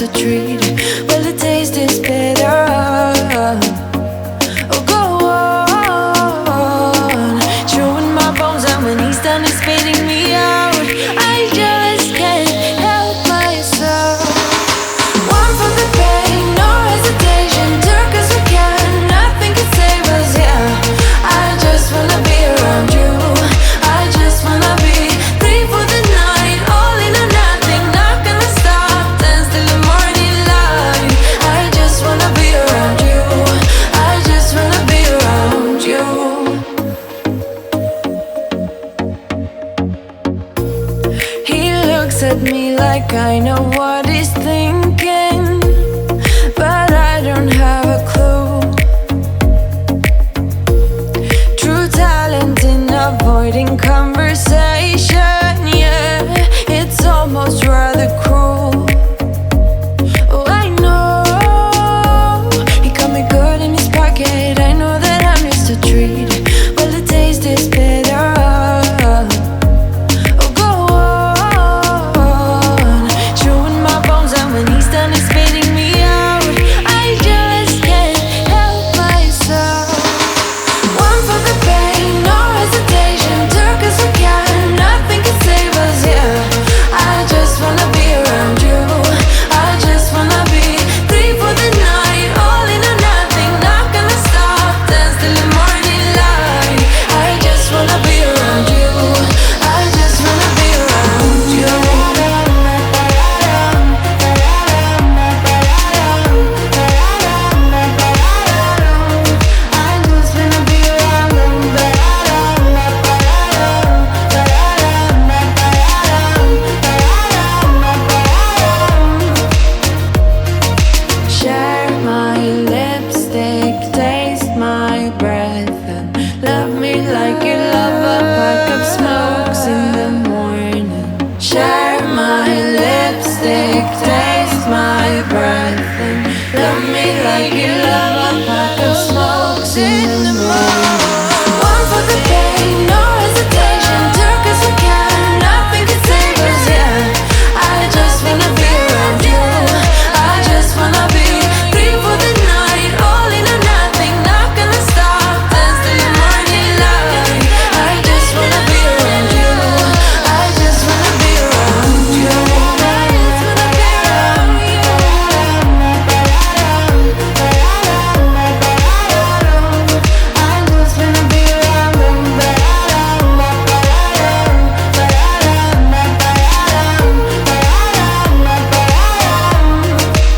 nicer treat. Well, the taste is better. Oh, go on, chewing my bones out when he's done is spitting me out. I just can't help myself. One for the pain, no hesitation. Took us again, nothing can save us, yeah. I just wanna be around you. I just wanna be free for the night, all in or nothing. Not gonna stop, dance till the morning light. I just wanna be around you. I just wanna be around you. He looks at me like I know what he's thinking.